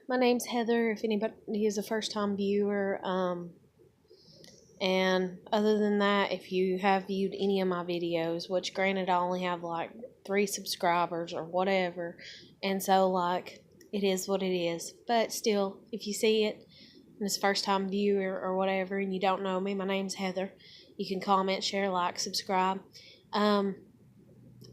My name's Heather, if anybody is a first time viewer. And other than that, if you have viewed any of my videos, which granted I only have like 3 subscribers or whatever, and so like it is what it is. But still, if you see it and it's first time viewer or whatever and you don't know me, my name's Heather. You can comment, share, like, subscribe. Um,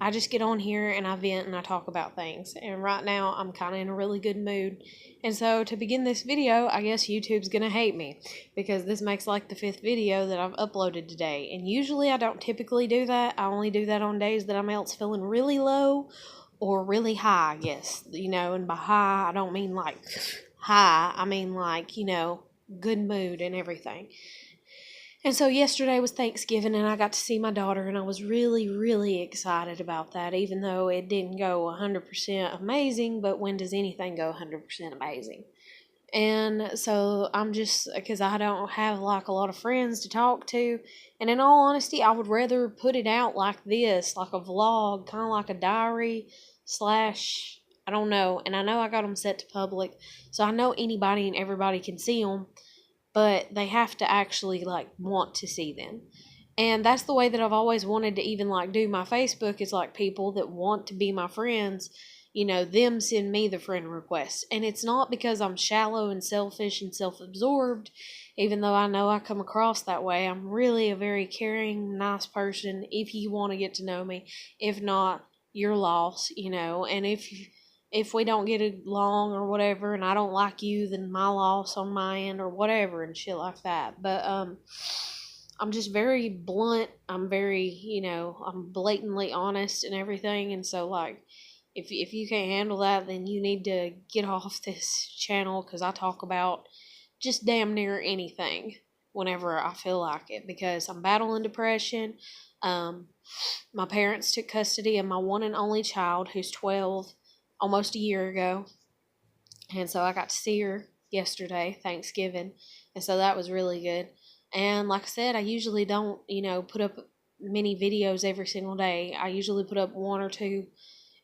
I just get on here and I vent and I talk about things. And right now I'm kind of in a really good mood. And so to begin this video, I guess YouTube's going to hate me because this makes like the 5th video that I've uploaded today. And usually I don't typically do that. I only do that on days that I'm else feeling really low or really high, I guess. And by high, I don't mean like high. I mean like, good mood and everything. And so yesterday was Thanksgiving and I got to see my daughter and I was really, really excited about that, even though it didn't go 100% amazing, but when does anything go 100% amazing? And so I'm just, because I don't have like a lot of friends to talk to, and in all honesty, I would rather put it out like this, like a vlog, kind of like a diary slash, I don't know, and I know I got them set to public, so I know anybody and everybody can see them, but they have to actually like want to see them. And that's the way that I've always wanted to even like do my Facebook, is like people that want to be my friends, them send me the friend request. And it's not because I'm shallow and selfish and self-absorbed, even though I know I come across that way. I'm really a very caring, nice person if you want to get to know me. If not, your loss, and if we don't get along or whatever and I don't like you, then my loss on my end or whatever and shit like that. But I'm just very blunt. I'm very, I'm blatantly honest and everything. And so like if you can't handle that, then you need to get off this channel, cuz I talk about just damn near anything whenever I feel like it, because I'm battling depression. Um my parents took custody of my one and only child, who's 12, almost a year ago. And so I got to see her yesterday, Thanksgiving. And so that was really good. And like I said, I usually don't, put up many videos every single day. I usually put up 1 or 2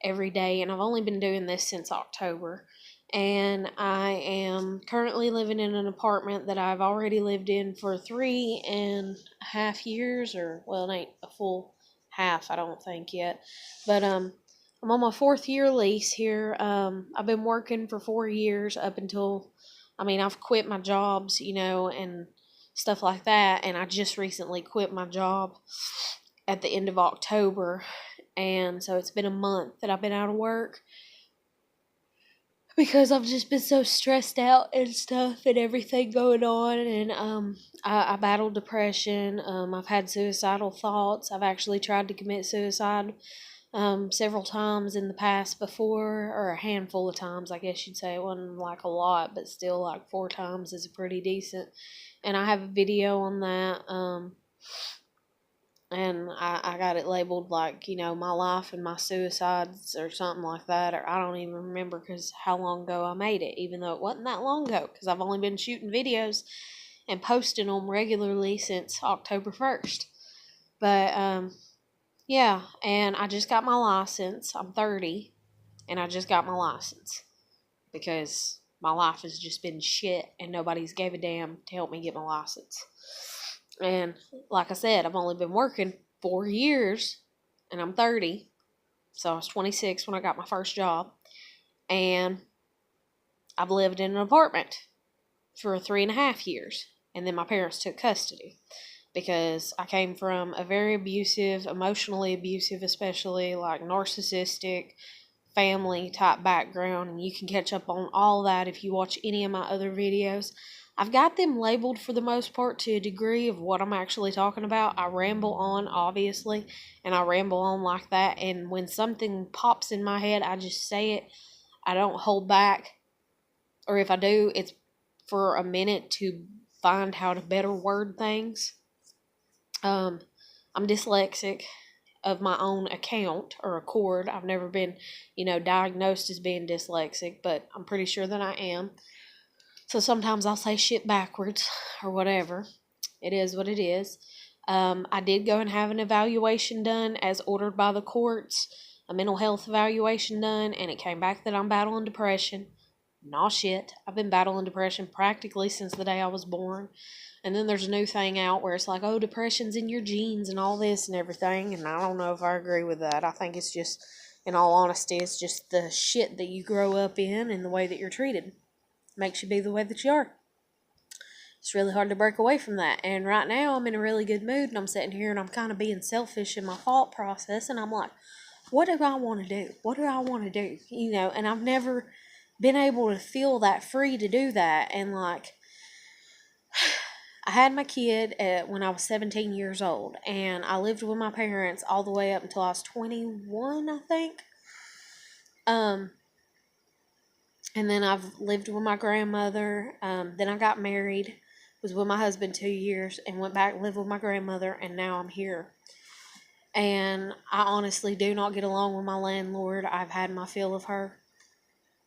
every day. And I've only been doing this since October. And I am currently living in an apartment that I've already lived in for 3.5 years, or, well, it ain't a full half, I don't think yet. But, I'm on my 4th-year lease here. I've been working for 4 years up until, I've quit my jobs, and stuff like that. And I just recently quit my job at the end of October. And so it's been a month that I've been out of work because I've just been so stressed out and stuff and everything going on. And I battled depression. I've had suicidal thoughts. I've actually tried to commit suicide several times in the past before, or a handful of times, I guess you'd say. It wasn't like a lot, but still, like 4 times is pretty decent. And I have a video on that, and I got it labeled like, my life and my suicides or something like that, or I don't even remember because how long ago I made it, even though it wasn't that long ago, because I've only been shooting videos and posting them regularly since October 1st. But, yeah, and I just got my license. I'm 30, and I just got my license because my life has just been shit, and nobody's gave a damn to help me get my license. And like I said, I've only been working 4 years, and I'm 30, so I was 26 when I got my first job, and I've lived in an apartment for 3.5 years, and then my parents took custody because I came from a very abusive, emotionally abusive, especially like narcissistic family type background, and you can catch up on all that if you watch any of my other videos. I've got them labeled for the most part to a degree of what I'm actually talking about. I ramble on, obviously, and I ramble on like that, and when something pops in my head, I just say it. I don't hold back, or if I do, it's for a minute to find how to better word things. I'm dyslexic of my own account or accord. I've never been, diagnosed as being dyslexic, but I'm pretty sure that I am. So sometimes I'll say shit backwards or whatever. It is what it is. I did go and have an evaluation done as ordered by the courts, a mental health evaluation done, and it came back that I'm battling depression. Nah, shit. I've been battling depression practically since the day I was born. And then there's a new thing out where it's like, oh, depression's in your genes and all this and everything. And I don't know if I agree with that. I think it's just, in all honesty, it's just the shit that you grow up in and the way that you're treated. Makes you be the way that you are. It's really hard to break away from that. And right now, I'm in a really good mood, and I'm sitting here and I'm kind of being selfish in my thought process. And I'm like, what do I want to do? What do I want to do? You know, and I've never been able to feel that free to do that. And like, I had my kid when I was 17 years old, and I lived with my parents all the way up until I was 21, I think. And then I've lived with my grandmother. Then I got married, was with my husband 2 years, and went back and lived with my grandmother, and now I'm here. And I honestly do not get along with my landlord. I've had my fill of her.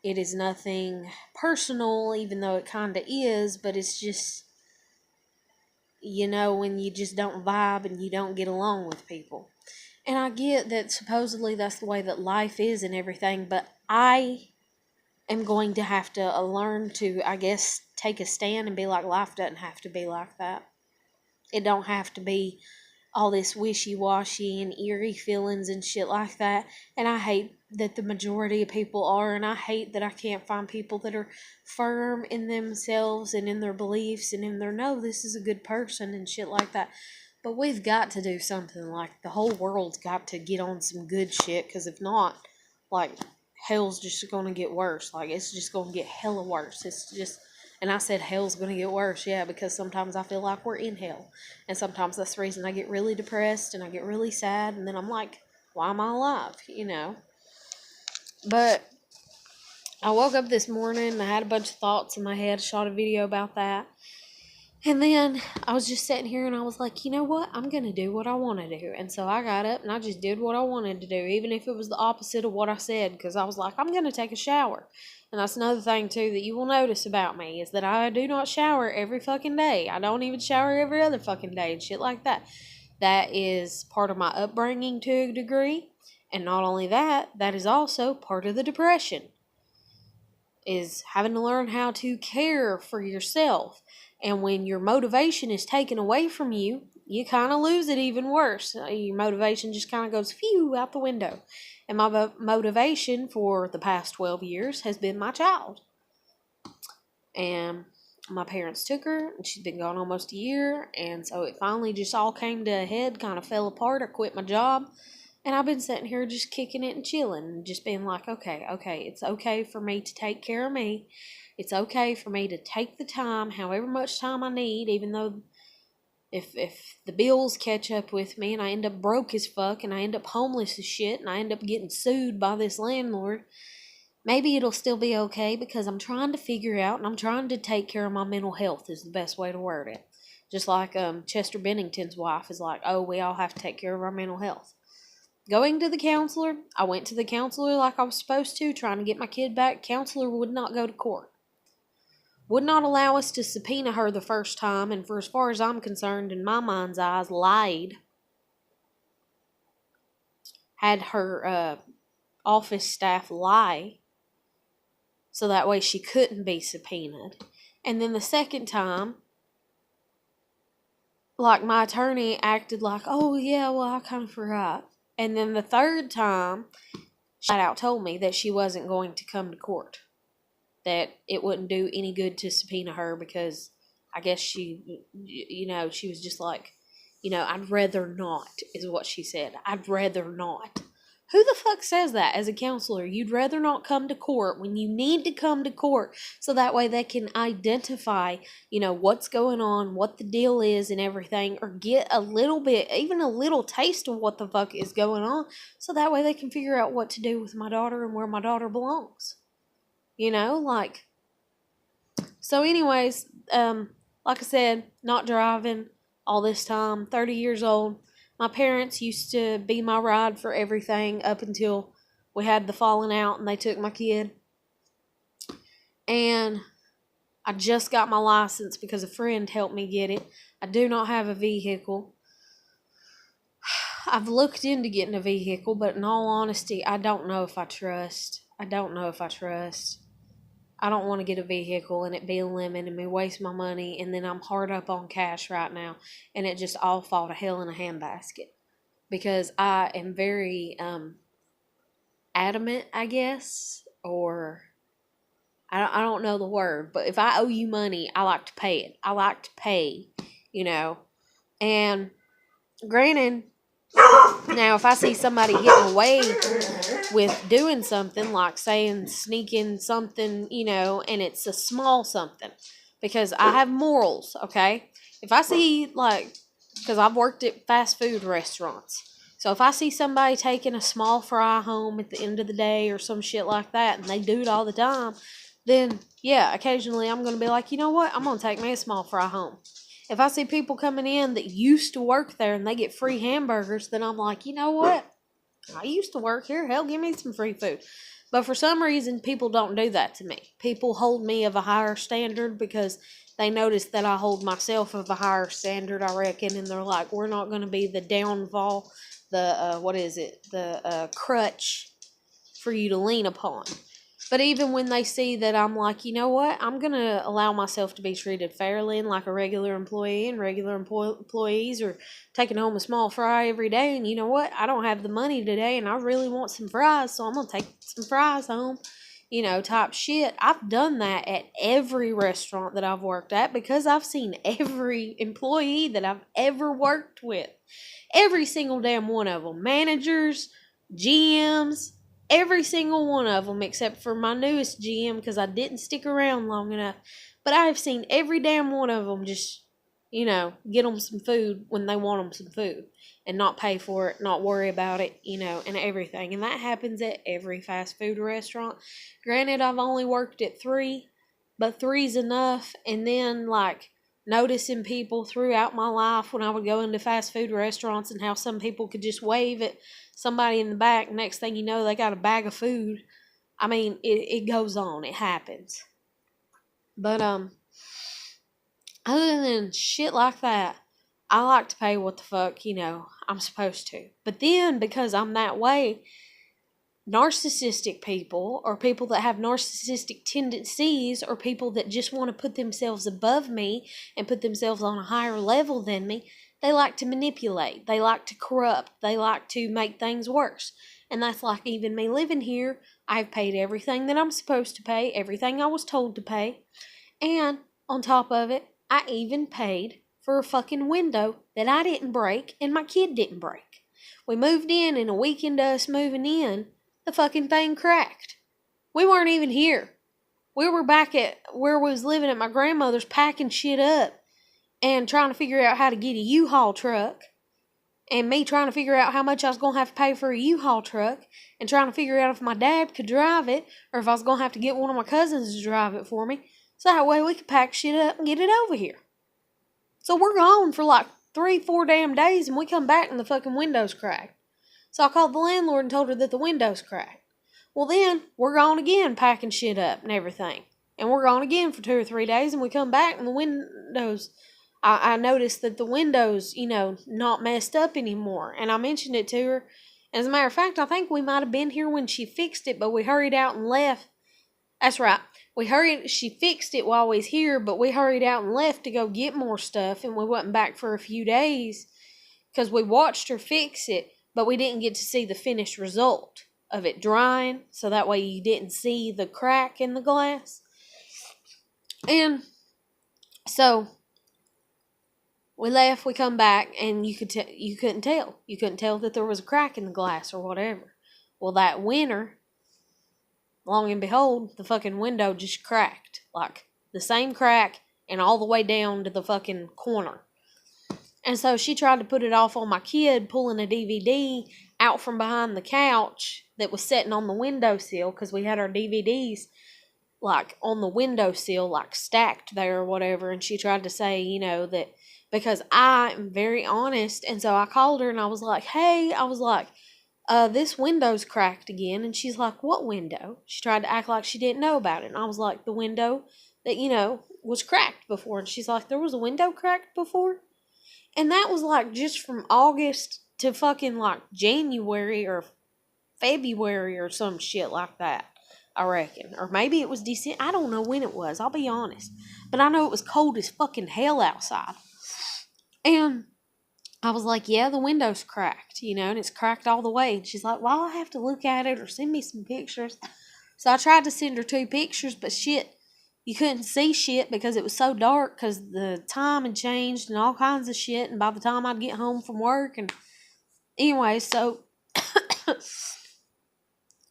It is nothing personal, even though it kind of is, but it's just, you know, when you just don't vibe and you don't get along with people. And I get that supposedly that's the way that life is and everything, but I am going to have to learn to, I guess, take a stand and be like, life doesn't have to be like that. It don't have to be all this wishy-washy and eerie feelings and shit like that. And I hate that the majority of people are, and I hate that I can't find people that are firm in themselves and in their beliefs and in their, no, this is a good person and shit like that. But we've got to do something. Like, the whole world's got to get on some good shit, because if not, like, hell's just going to get worse. Like, it's just going to get hella worse. It's just, and I said hell's going to get worse, yeah, because sometimes I feel like we're in hell. And sometimes that's the reason I get really depressed and I get really sad. And then I'm like, why am I alive? You know? But I woke up this morning and I had a bunch of thoughts in my head. Shot a video about that. And then I was just sitting here and I was like, you know what? I'm going to do what I want to do. And so I got up and I just did what I wanted to do, even if it was the opposite of what I said, because I was like, I'm going to take a shower. And that's another thing, too, that you will notice about me, is that I do not shower every fucking day. I don't even shower every other fucking day and shit like that. That is part of my upbringing to a degree. And not only that, that is also part of the depression, is having to learn how to care for yourself. And when your motivation is taken away from you, you kind of lose it even worse. Your motivation just kind of goes phew out the window. And my motivation for the past 12 years has been my child. And my parents took her, and she's been gone almost a year. And so it finally just all came to a head, kind of fell apart. I quit my job. And I've been sitting here just kicking it and chilling, and just being like, okay, it's okay for me to take care of me. It's okay for me to take the time, however much time I need, even though if the bills catch up with me and I end up broke as fuck and I end up homeless as shit and I end up getting sued by this landlord, maybe it'll still be okay, because I'm trying to figure out and I'm trying to take care of my mental health is the best way to word it. Just like Chester Bennington's wife is like, oh, we all have to take care of our mental health. Going to the counselor, I went to the counselor like I was supposed to, trying to get my kid back. Counselor would not go to court. Would not allow us to subpoena her the first time, and for as far as I'm concerned, in my mind's eyes, lied. Had her office staff lie, so that way she couldn't be subpoenaed. And then the second time, like, my attorney acted like, oh yeah, well, I kind of forgot. And then the third time, she flat out told me that she wasn't going to come to court. That it wouldn't do any good to subpoena her, because I guess she, you know, she was just like, you know, I'd rather not, is what she said. I'd rather not. Who the fuck says that as a counselor? You'd rather not come to court when you need to come to court, so that way they can identify, you know, what's going on, what the deal is and everything, or get a little bit, even a little taste of what the fuck is going on, so that way they can figure out what to do with my daughter and where my daughter belongs. You know, like, so anyways, like I said, not driving all this time, 30 years old. My parents used to be my ride for everything up until we had the falling out and they took my kid. And I just got my license because a friend helped me get it. I do not have a vehicle. I've looked into getting a vehicle, but in all honesty, I don't know if I trust. I don't want to get a vehicle and it be a lemon and me waste my money, and then I'm hard up on cash right now and it just all fall to hell in a handbasket. Because I am very adamant, I guess, or I don't know the word, but if I owe you money, I like to pay it. I like to pay, you know. And granted, now if I see somebody getting away with doing something, like saying sneaking something, you know, and it's a small something, because I have morals, okay? If I see, like, because I've worked at fast food restaurants, so if I see somebody taking a small fry home at the end of the day or some shit like that, and they do it all the time, then yeah, occasionally I'm going to be like, you know what, I'm going to take me a small fry home. If I see people coming in that used to work there and they get free hamburgers, then I'm like, you know what, I used to work here. Hell, give me some free food. But for some reason, people don't do that to me. People hold me of a higher standard because they notice that I hold myself of a higher standard, I reckon. And they're like, we're not going to be the downfall, the crutch for you to lean upon. But even when they see that I'm like, you know what, I'm going to allow myself to be treated fairly and like a regular employee, and regular employees are taking home a small fry every day, and you know what, I don't have the money today and I really want some fries, so I'm going to take some fries home, you know, type shit. I've done that at every restaurant that I've worked at because I've seen every employee that I've ever worked with. Every single damn one of them. Managers, GMs, every single one of them except for my newest GM because I didn't stick around long enough. But I've seen every damn one of them just, you know, get them some food when they want them some food and not pay for it, not worry about it, you know, and everything. And that happens at every fast food restaurant. Granted, I've only worked at 3, but 3's enough. And then, like, noticing people throughout my life when I would go into fast food restaurants and how some people could just wave at somebody in the back. Next thing you know, they got a bag of food. I mean, it goes on. It happens. But, other than shit like that, I like to pay what the fuck, you know, I'm supposed to. But then, because I'm that way, narcissistic people, or people that have narcissistic tendencies, or people that just want to put themselves above me and put themselves on a higher level than me, they like to manipulate, they like to corrupt, they like to make things worse. And that's like even me living here. I've paid everything that I'm supposed to pay, everything I was told to pay, and on top of it, I even paid for a fucking window that I didn't break and my kid didn't break. We moved in, and a week into us moving in, the fucking thing cracked. We weren't even here. We were back at where we was living at my grandmother's, packing shit up and trying to figure out how to get a U-Haul truck, and me trying to figure out how much I was going to have to pay for a U-Haul truck, and trying to figure out if my dad could drive it or if I was going to have to get one of my cousins to drive it for me, so that way we could pack shit up and get it over here. So we're gone for like 3-4 damn days, and we come back and the fucking window's cracked. So I called the landlord and told her that the window's cracked. Well, then we're gone again, packing shit up and everything. And we're gone again for 2 or 3 days, and we come back and the windows, I noticed that the windows, you know, not messed up anymore. And I mentioned it to her. As a matter of fact, I think we might have been here when she fixed it, but we hurried out and left. That's right. She fixed it while we was here, but we hurried out and left to go get more stuff, and we wasn't back for a few days because we watched her fix it, but we didn't get to see the finished result of it drying, so that way you didn't see the crack in the glass. And so we left, we come back, and you couldn't tell. You couldn't tell that there was a crack in the glass or whatever. Well, that winter, long and behold, the fucking window just cracked. Like, the same crack and all the way down to the fucking corner. And so she tried to put it off on my kid, pulling a DVD out from behind the couch that was sitting on the windowsill, because we had our DVDs, like, on the windowsill, like, stacked there or whatever. And she tried to say, you know, that because I am very honest. And so I called her and I was like, hey, this window's cracked again. And she's like, what window? She tried to act like she didn't know about it. And I was like, the window that, you know, was cracked before. And she's like, there was a window cracked before? And that was like just from August to fucking like January or February or some shit like that. I reckon. Or maybe it was December. I don't know when it was. I'll be honest. But I know it was cold as fucking hell outside. And I was like, yeah, the window's cracked, and it's cracked all the way. And she's like, well, I have to look at it or send me some pictures. So I tried to send her 2 pictures, but shit, you couldn't see shit because it was so dark because the time had changed and all kinds of shit. And by the time I'd get home from work, and anyway, so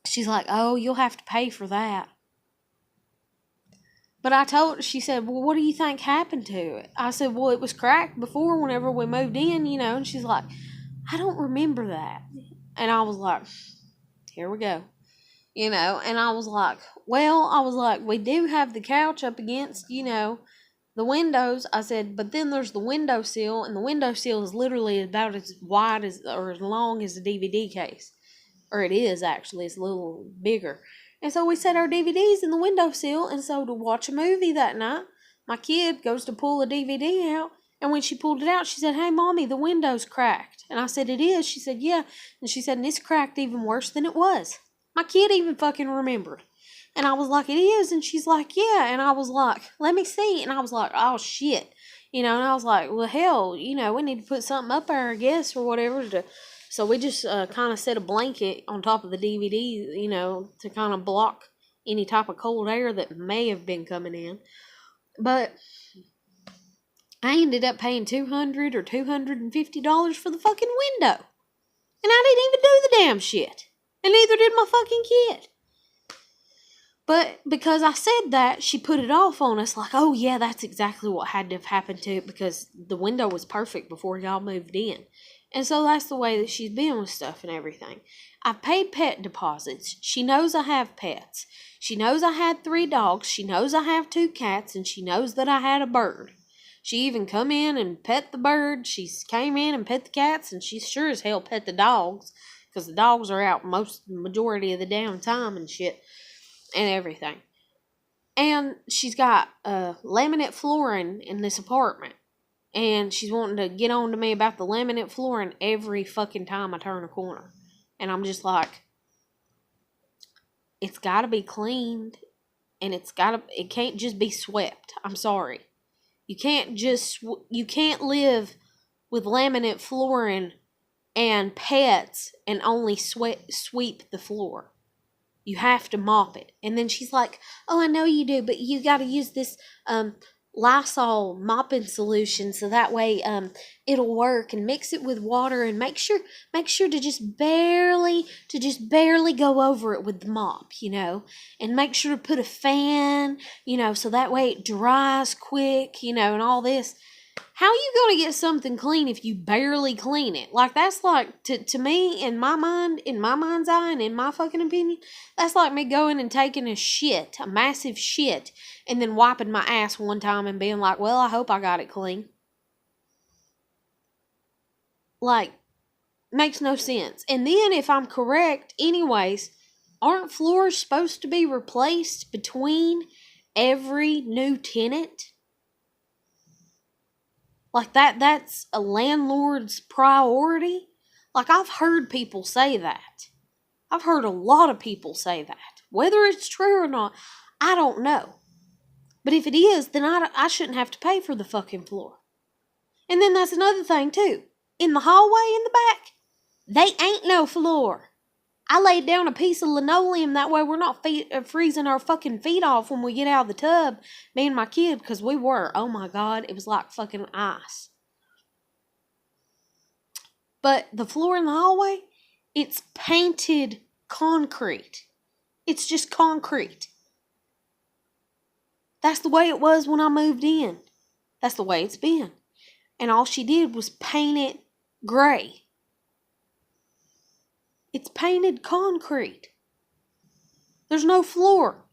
she's like, oh, you'll have to pay for that. But I told her, she said, well, what do you think happened to it? I said, well, it was cracked before whenever we moved in, and she's like, I don't remember that. And I was like, here we go. And I was like, we do have the couch up against, the windows. I said, but then there's the windowsill, and the windowsill is literally about as wide as, or as long as the DVD case. Or it is, actually. It's a little bigger. And so we set our DVDs in the windowsill, and so to watch a movie that night, my kid goes to pull a DVD out, and when she pulled it out, she said, hey, Mommy, the window's cracked. And I said, it is? She said, yeah. And she said, and it's cracked even worse than it was. My kid even fucking remembered. And I was like, it is? And she's like, yeah. And I was like, let me see. And I was like, oh, shit. And I was like, well, hell, we need to put something up there, I guess, or whatever. So we just kind of set a blanket on top of the DVD, to kind of block any type of cold air that may have been coming in. But I ended up paying $200 or $250 for the fucking window. And I didn't even do the damn shit. And neither did my fucking kid. But because I said that, she put it off on us like, oh yeah, that's exactly what had to have happened to it because the window was perfect before y'all moved in. And so that's the way that she's been with stuff and everything. I've paid pet deposits. She knows I have pets. She knows I had 3 dogs. She knows I have 2 cats. And she knows that I had a bird. She even come in and pet the bird. She came in and pet the cats. And she sure as hell pet the dogs. Because the dogs are out majority of the damn time and shit. And everything. And she's got laminate flooring in this apartment. And she's wanting to get on to me about the laminate flooring every fucking time I turn a corner. And I'm just like, it's got to be cleaned. And it can't just be swept. I'm sorry. You can't live with laminate flooring and pets and only sweep the floor. You have to mop it. And then she's like, oh, I know you do, but you got to use this Lysol mopping solution so that way it'll work, and mix it with water and make sure to just barely go over it with the mop, and make sure to put a fan, so that way it dries quick, and all this. How are you going to get something clean if you barely clean it? Like, that's like, to me, in my mind's eye, and in my fucking opinion, that's like me going and taking a massive shit, and then wiping my ass one time and being like, well, I hope I got it clean. Like, makes no sense. And then, if I'm correct, anyways, aren't floors supposed to be replaced between every new tenant? Like, that's a landlord's priority? Like, I've heard people say that. I've heard a lot of people say that. Whether it's true or not, I don't know. But if it is, then I shouldn't have to pay for the fucking floor. And then that's another thing, too. In the hallway in the back, they ain't no floor. I laid down a piece of linoleum, that way we're not freezing our fucking feet off when we get out of the tub, me and my kid, because we were. Oh my God, it was like fucking ice. But the floor in the hallway, it's painted concrete. It's just concrete. That's the way it was when I moved in. That's the way it's been. And all she did was paint it gray. It's painted concrete. There's no floor.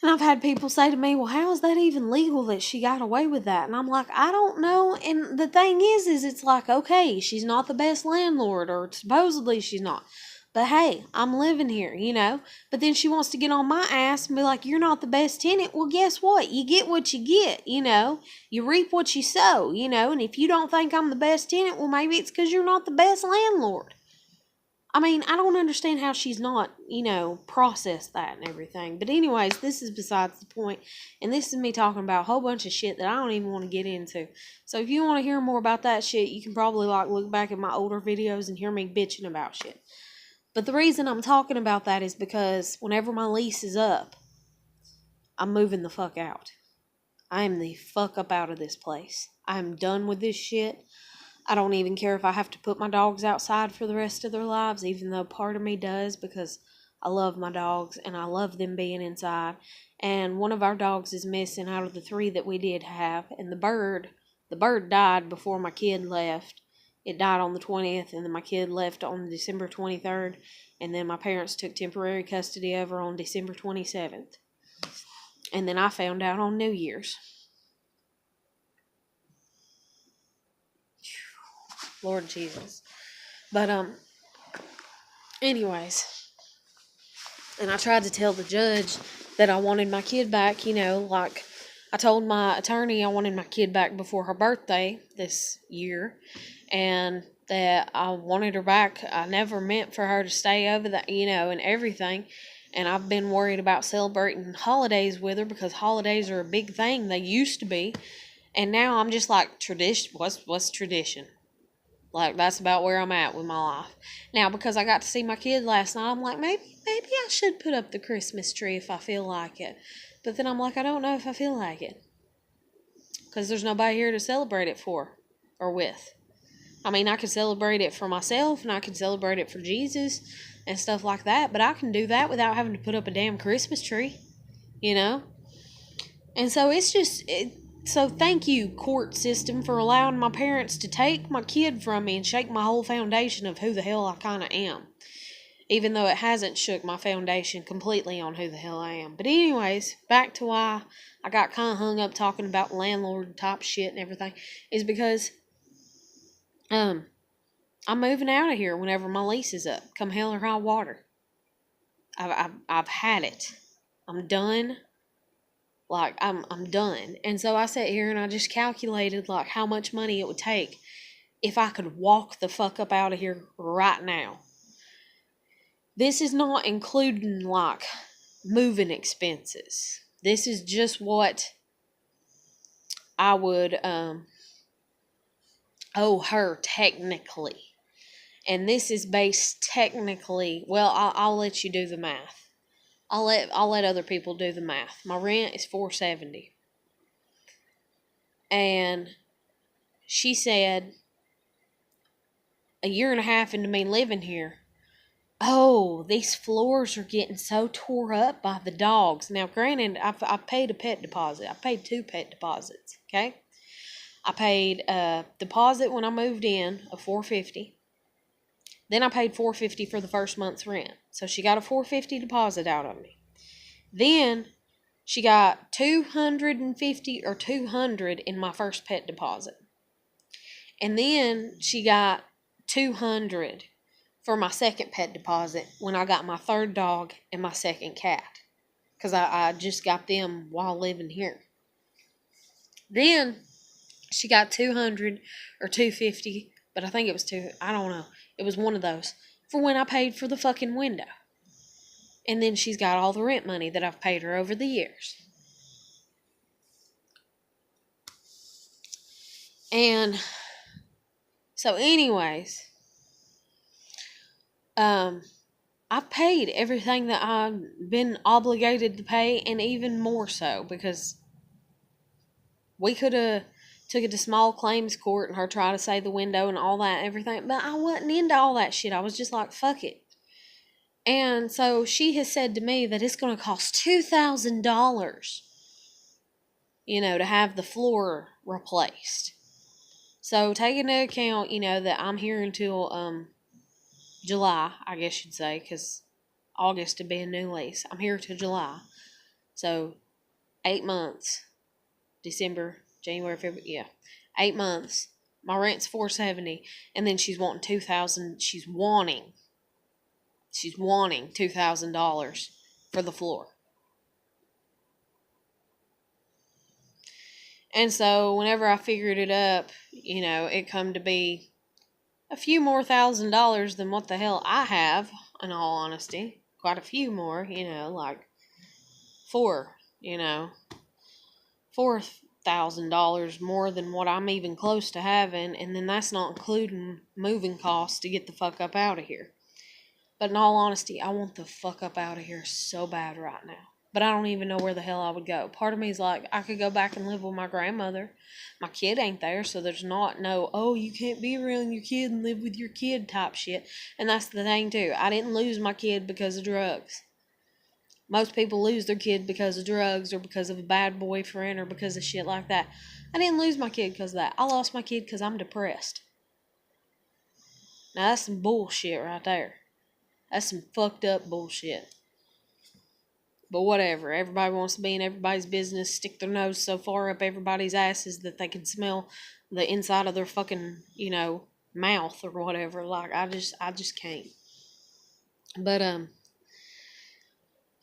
And I've had people say to me, well, how is that even legal that she got away with that? And I'm like, I don't know. And the thing is it's like, okay, she's not the best landlord, or supposedly she's not. But hey, I'm living here, But then she wants to get on my ass and be like, you're not the best tenant. Well, guess what? You get what you get, You reap what you sow, And if you don't think I'm the best tenant, well, maybe it's because you're not the best landlord. I mean, I don't understand how she's not, processed that and everything. But anyways, this is besides the point. And this is me talking about a whole bunch of shit that I don't even want to get into. So if you want to hear more about that shit, you can probably look back at my older videos and hear me bitching about shit. But the reason I'm talking about that is because whenever my lease is up, I'm moving the fuck out. I am the fuck up out of this place. I'm done with this shit. I don't even care if I have to put my dogs outside for the rest of their lives, even though part of me does, because I love my dogs and I love them being inside. And one of our dogs is missing out of the 3 that we did have. And the bird died before my kid left. It died on the 20th, and then my kid left on December 23rd. And then my parents took temporary custody of her on December 27th. And then I found out on New Year's. Lord Jesus. But, anyways. And I tried to tell the judge that I wanted my kid back, like I told my attorney I wanted my kid back before her birthday this year. And that I wanted her back. I never meant for her to stay over that, and everything. And I've been worried about celebrating holidays with her because holidays are a big thing. They used to be. And now I'm just like, tradition. What's tradition? Like, that's about where I'm at with my life. Now, because I got to see my kid last night, I'm like, maybe I should put up the Christmas tree if I feel like it. But then I'm like, I don't know if I feel like it. Because there's nobody here to celebrate it for or with. I mean, I could celebrate it for myself, and I could celebrate it for Jesus and stuff like that, but I can do that without having to put up a damn Christmas tree, And so it's just, so thank you, court system, for allowing my parents to take my kid from me and shake my whole foundation of who the hell I kind of am. Even though it hasn't shook my foundation completely on who the hell I am. But anyways, back to why I got kind of hung up talking about landlord type shit and everything, is because I'm moving out of here whenever my lease is up, come hell or high water. I've had it. I'm done. Like, I'm done. And so I sat here and I just calculated, like, how much money it would take if I could walk the fuck up out of here right now. This is not including, like, moving expenses. This is just what I would owe her technically. And this is based technically, well, I'll let you do the math. I'll let other people do the math. My rent is $470. And she said a year and a half into me living here, oh, these floors are getting so tore up by the dogs. Now, granted, I paid a pet deposit. I paid 2 pet deposits, okay? I paid a deposit when I moved in of $450. Then I paid $450 for the first month's rent. So she got a $450 deposit out of me. Then she got $250 or $200 in my first pet deposit. And then she got $200 for my second pet deposit when I got my 3rd dog and my 2nd cat. Because I just got them while living here. Then she got $200 or $250, but I think it was I don't know. It was one of those for when I paid for the fucking window. And then she's got all the rent money that I've paid her over the years. And so anyways, I've paid everything that I've been obligated to pay, and even more so, because we could have took it to small claims court and her try to say the window and all that and everything, but I wasn't into all that shit. I was just like, fuck it. And so she has said to me that it's going to cost $2,000, to have the floor replaced. So take into account, that I'm here until July, I guess you'd say, because August to be a new lease. I'm here till July. So 8 months. December, January, February, yeah. 8 months. My rent's $470, and then she's wanting $2,000. She's wanting $2,000 for the floor. And so whenever I figured it up, it come to be a few more $1,000s than what the hell I have, in all honesty. Quite a few more, like four, $4,000 more than what I'm even close to having, and then that's not including moving costs to get the fuck up out of here. But in all honesty, I want the fuck up out of here so bad right now. But I don't even know where the hell I would go. Part of me is like, I could go back and live with my grandmother. My kid ain't there, so there's no, oh, you can't be around your kid and live with your kid type shit. And that's the thing, too. I didn't lose my kid because of drugs. Most people lose their kid because of drugs or because of a bad boyfriend or because of shit like that. I didn't lose my kid because of that. I lost my kid because I'm depressed. Now, that's some bullshit right there. That's some fucked up bullshit. But whatever. Everybody wants to be in everybody's business, stick their nose so far up everybody's asses that they can smell the inside of their fucking, mouth or whatever. Like, I just can't. But,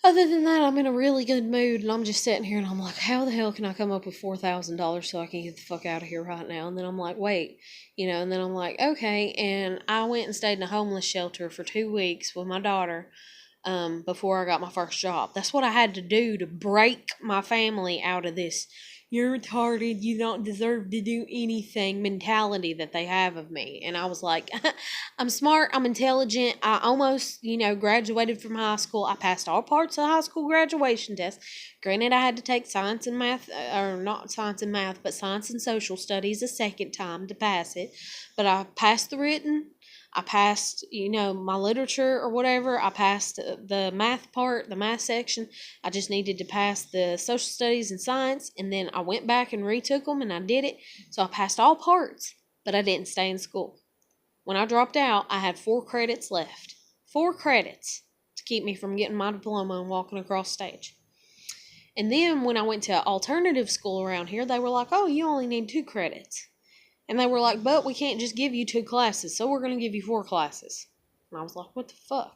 other than that, I'm in a really good mood, and I'm just sitting here, and I'm like, how the hell can I come up with $4,000 so I can get the fuck out of here right now? And then I'm like, wait, and then I'm like, okay, and I went and stayed in a homeless shelter for 2 weeks with my daughter, before I got my first job. That's what I had to do to break my family out of this "you're retarded, you don't deserve to do anything" mentality that they have of me. And I was like, I'm smart, I'm intelligent, I almost, graduated from high school. I passed all parts of the high school graduation test. Granted, I had to take science and math, or not science and math, but science and social studies a second time to pass it. But I passed the written. I passed, my literature or whatever. I passed the math part, the math section. I just needed to pass the social studies and science, and then I went back and retook them, and I did it. So I passed all parts, but I didn't stay in school. When I dropped out, I had 4 credits left. 4 credits to keep me from getting my diploma and walking across stage. And then when I went to alternative school around here, they were like, oh, you only need 2 credits. And they were like, but we can't just give you 2 classes, so we're going to give you 4 classes. And I was like, what the fuck?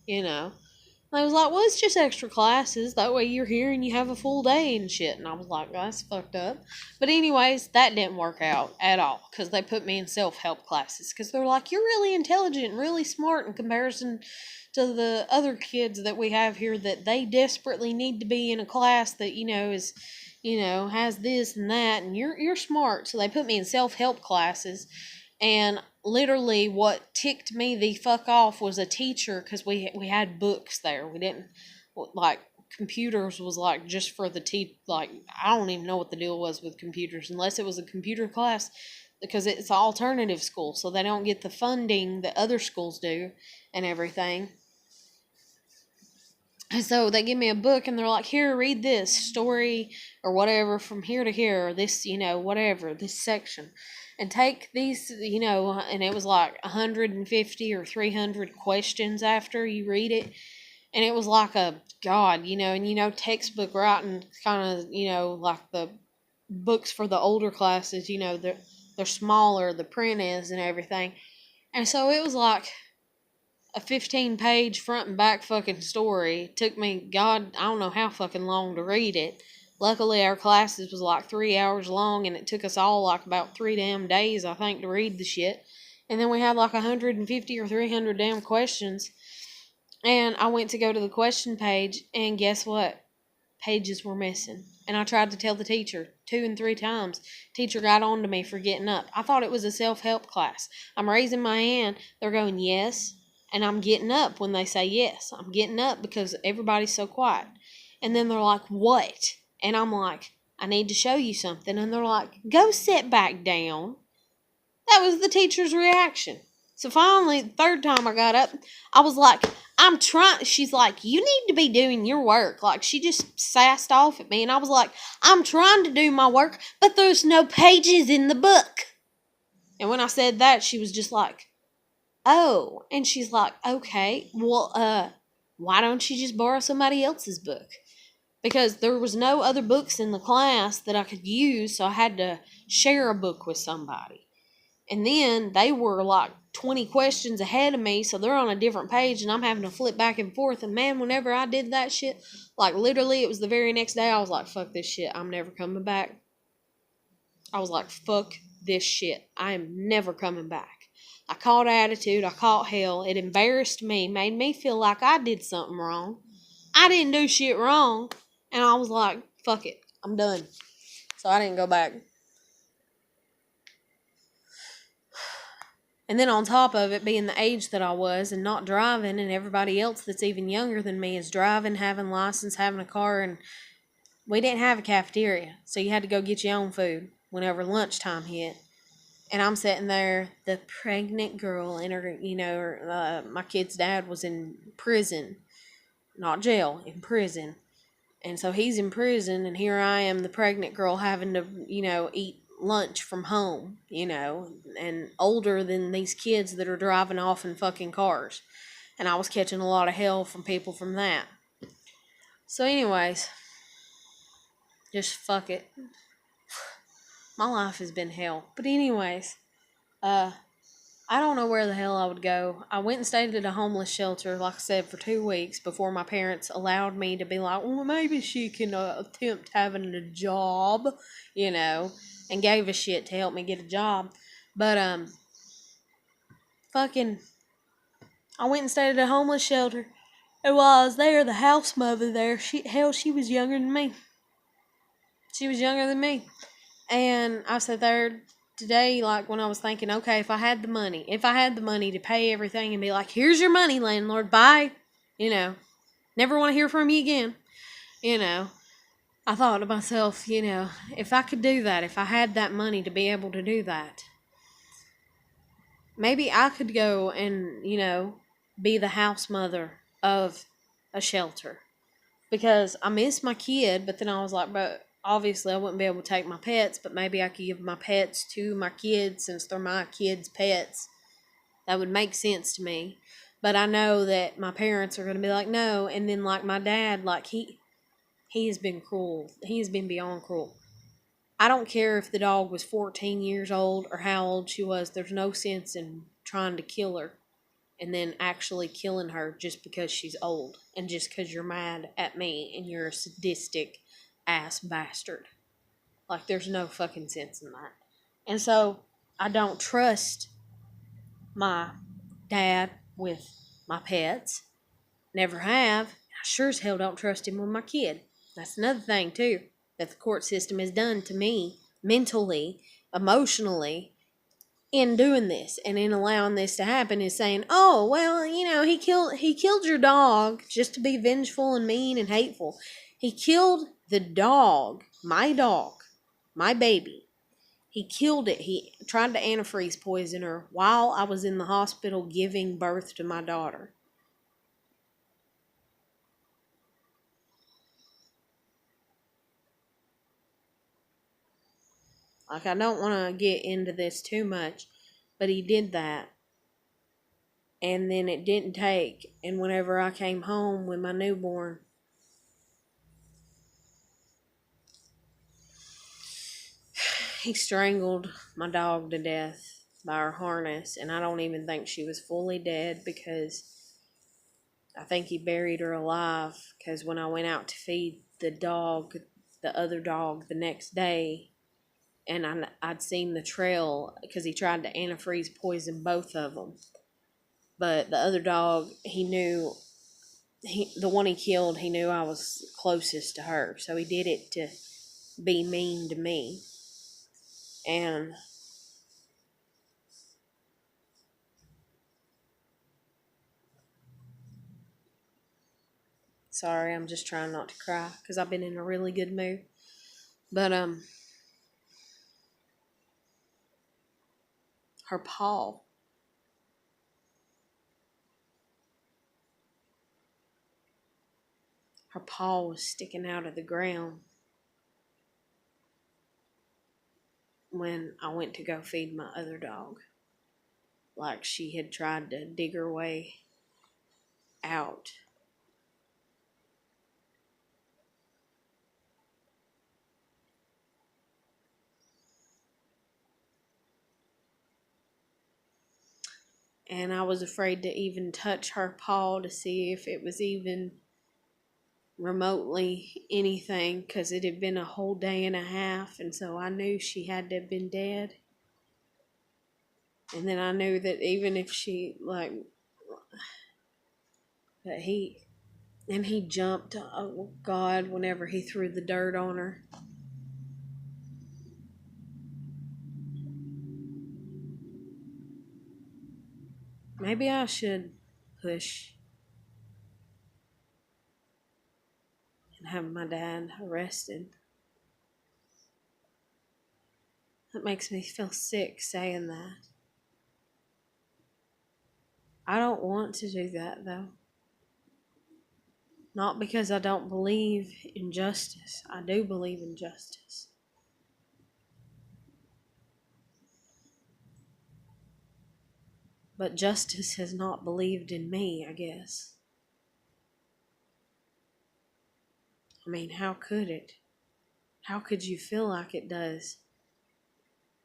And I was like, well, it's just extra classes. That way you're here and you have a full day and shit. And I was like, oh, that's fucked up. But anyways, that didn't work out at all because they put me in self-help classes because they're like, you're really intelligent and really smart in comparison to the other kids that we have here that they desperately need to be in a class that, is... has this and that, and you're smart. So they put me in self-help classes, and literally what ticked me the fuck off was a teacher, because we had books there. We didn't, like, computers was, like, just for the like, I don't even know what the deal was with computers, unless it was a computer class, because it's an alternative school, so they don't get the funding that other schools do and everything. And so they give me a book and they're like, here, read this story or whatever from here to here, or this, whatever, this section. And take these, and it was like 150 or 300 questions after you read it. And it was like and textbook writing kind of, like the books for the older classes, they're smaller, the print is and everything. And so it was like a 15-page front and back fucking story. Took me, God, I don't know how fucking long to read it. Luckily, our classes was like 3 hours long, and it took us all like about 3 damn days, I think, to read the shit. And then we had like 150 or 300 damn questions. And I went to go to the question page, and guess what? Pages were missing. And I tried to tell the teacher 2 and 3 times. Teacher got on to me for getting up. I thought it was a self-help class. I'm raising my hand. They're going, yes. And I'm getting up when they say yes. I'm getting up because everybody's so quiet. And then they're like, what? And I'm like, I need to show you something. And they're like, go sit back down. That was the teacher's reaction. So finally, the 3rd time I got up, I was like, I'm trying. She's like, you need to be doing your work. Like, she just sassed off at me. And I was like, I'm trying to do my work, but there's no pages in the book. And when I said that, she was just like, oh, and she's like, okay, well, why don't you just borrow somebody else's book? Because there was no other books in the class that I could use, so I had to share a book with somebody. And then they were like 20 questions ahead of me, so they're on a different page, and I'm having to flip back and forth. And man, whenever I did that shit, like literally it was the very next day, I was like, fuck this shit, I'm never coming back. I was like, fuck this shit, I am never coming back. I caught attitude. I caught hell. It embarrassed me, made me feel like I did something wrong. I didn't do shit wrong. And I was like, fuck it. I'm done. So I didn't go back. And then on top of it, being the age that I was and not driving, and everybody else that's even younger than me is driving, having license, having a car, and we didn't have a cafeteria. So you had to go get your own food whenever lunchtime hit. And I'm sitting there, the pregnant girl, and her, my kid's dad was in prison, not jail, in prison. And so he's in prison, and here I am, the pregnant girl, having to, eat lunch from home, and older than these kids that are driving off in fucking cars. And I was catching a lot of hell from people from that. So anyways, just fuck it. My life has been hell. But anyways, I don't know where the hell I would go. I went and stayed at a homeless shelter, like I said, for 2 weeks before my parents allowed me to be like, well, maybe she can attempt having a job, and gave a shit to help me get a job. But, fucking, I went and stayed at a homeless shelter. And while I was there, the house mother there, she was younger than me. She was younger than me. And I sat there today, like, when I was thinking, okay, if I had the money to pay everything and be like, here's your money, landlord, bye, never want to hear from you again, I thought to myself, if I could do that, if I had that money to be able to do that, maybe I could go and, be the house mother of a shelter. Because I miss my kid, but then I was like, but obviously I wouldn't be able to take my pets, but maybe I could give my pets to my kids since they're my kids' pets. That would make sense to me. But I know that my parents are going to be like, no. And then like my dad, like he has been cruel. He has been beyond cruel. I don't care if the dog was 14 years old or how old she was. There's no sense in trying to kill her and then actually killing her just because she's old and just because you're mad at me and you're a sadistic ass bastard. Like, there's no fucking sense in that. And so I don't trust my dad with my pets. Never have. I sure as hell don't trust him with my kid. That's another thing too that the court system has done to me mentally, emotionally, in doing this and in allowing this to happen, is saying, oh, well, he killed your dog just to be vengeful and mean and hateful. He killed the dog, my baby. He killed it. He tried to antifreeze poison her while I was in the hospital giving birth to my daughter. Like, I don't want to get into this too much, but he did that. And then it didn't take. And whenever I came home with my newborn, he strangled my dog to death by her harness. And I don't even think she was fully dead, because I think he buried her alive. Because when I went out to feed the other dog, the next day, and I'd seen the trail, because he tried to antifreeze poison both of them. But the other dog, he knew, the one he killed, he knew I was closest to her. So he did it to be mean to me. And sorry, I'm just trying not to cry because I've been in a really good mood. But her paw was sticking out of the ground when I went to go feed my other dog. Like she had tried to dig her way out. And I was afraid to even touch her paw to see if it was even remotely anything, because it had been a whole day and a half, and so I knew she had to have been dead. And then I knew that even if she, like, that he jumped, oh God, whenever he threw the dirt on her. Maybe I should push and have my dad arrested. That makes me feel sick saying that. I don't want to do that, though. Not because I don't believe in justice. I do believe in justice. But justice has not believed in me, I guess. I mean, how could it? How could you feel like it does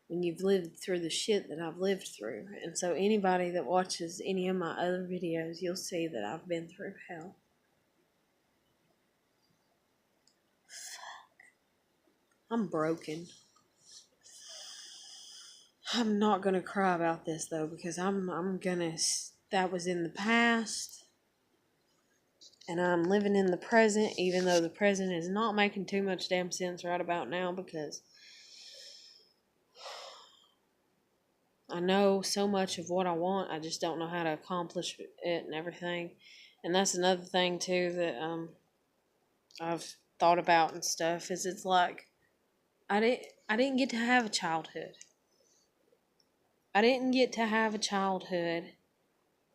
when you've lived through the shit that I've lived through? And so anybody that watches any of my other videos, you'll see that I've been through hell. I'm broken. I'm not gonna cry about this though, because that was in the past, and I'm living in the present, even though the present is not making too much damn sense right about now, because I know so much of what I want, I just don't know how to accomplish it and everything. And that's another thing too that I've thought about and stuff, is it's like I didn't get to have a childhood. I didn't get to have a childhood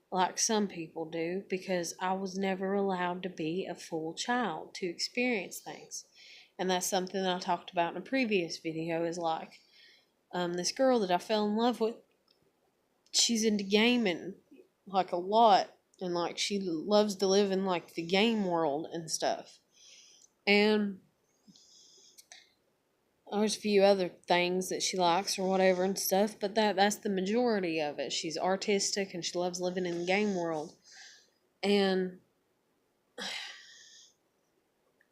like some people do, because I was never allowed to be a full child to experience things. And that's something that I talked about in a previous video, is like this girl that I fell in love with, she's into gaming like a lot, and like she loves to live in like the game world and stuff. And there's a few other things that she likes or whatever and stuff, but that's the majority of it. She's artistic and she loves living in the game world. And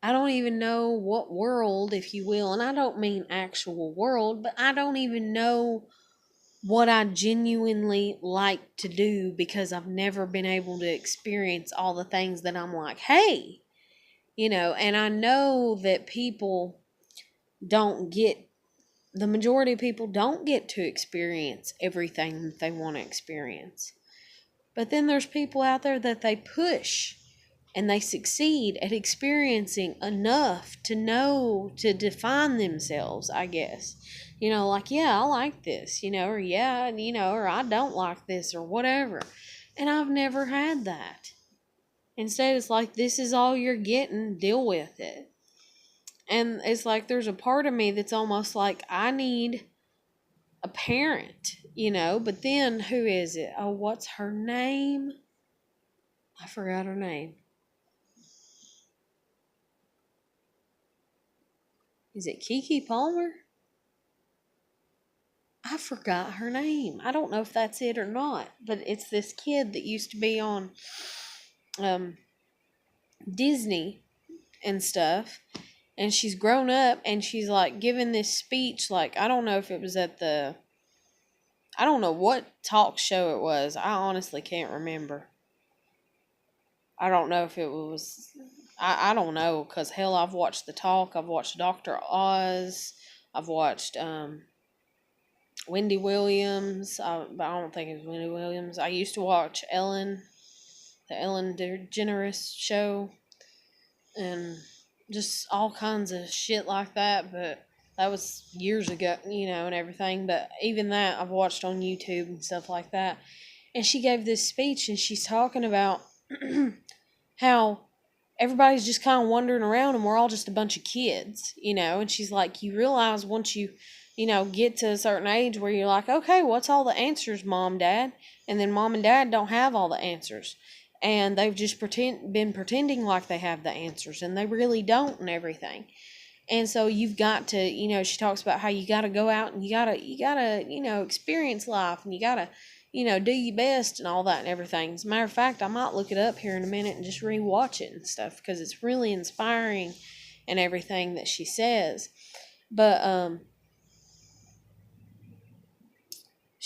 I don't even know what world, if you will, and I don't mean actual world, but I don't even know what I genuinely like to do, because I've never been able to experience all the things that I'm like, hey, and I know that the majority of people don't get to experience everything that they want to experience. But then there's people out there that they push and they succeed at experiencing enough to know, to define themselves, I guess. Like, yeah, I like this, or yeah, or I don't like this, or whatever. And I've never had that. Instead, it's like, this is all you're getting, deal with it. And it's like, there's a part of me that's almost like, I need a parent, but then who is it? Oh, what's her name? I forgot her name. Is it Keke Palmer? I forgot her name. I don't know if that's it or not, but it's this kid that used to be on Disney and stuff, and she's grown up and she's like giving this speech, like, I don't know if it was I don't know what talk show it was. I honestly can't remember. I don't know if it was, I don't know, because hell, I've watched The Talk, I've watched Dr. Oz, I've watched Wendy Williams, but I don't think it was Wendy Williams. I used to watch Ellen, the Ellen DeGeneres show, and just all kinds of shit like that, but that was years ago, and everything. But even that I've watched on YouTube and stuff like that. And she gave this speech, and she's talking about how everybody's just kind of wandering around and we're all just a bunch of kids, and she's like, you realize once you get to a certain age where you're like, okay, what's all the answers, mom, dad? And then mom and dad don't have all the answers, and they've just been pretending like they have the answers, and they really don't, and everything. And so you've got to, she talks about how you got to go out and you got to experience life, and you got to do your best and all that and everything. As a matter of fact, I might look it up here in a minute and just rewatch it and stuff, because it's really inspiring and everything that she says. But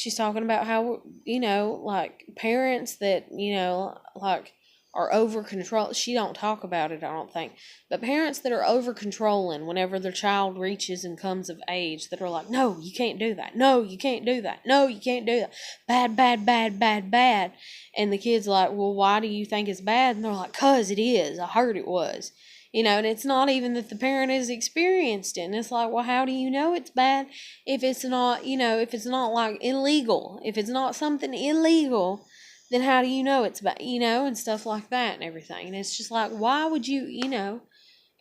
she's talking about how, like parents that, like are over control. She don't talk about it, I don't think. But parents that are over controlling whenever their child reaches and comes of age, that are like, no, you can't do that. No, you can't do that. No, you can't do that. Bad, bad, bad, bad, bad. And the kid's like, well, why do you think it's bad? And they're like, 'cause it is. I heard it was. And it's not even that the parent has experienced it. And it's like, well, how do you know it's bad if it's not, if it's not like illegal? If it's not something illegal, then how do you know it's bad, and stuff like that and everything. And it's just like, why would you.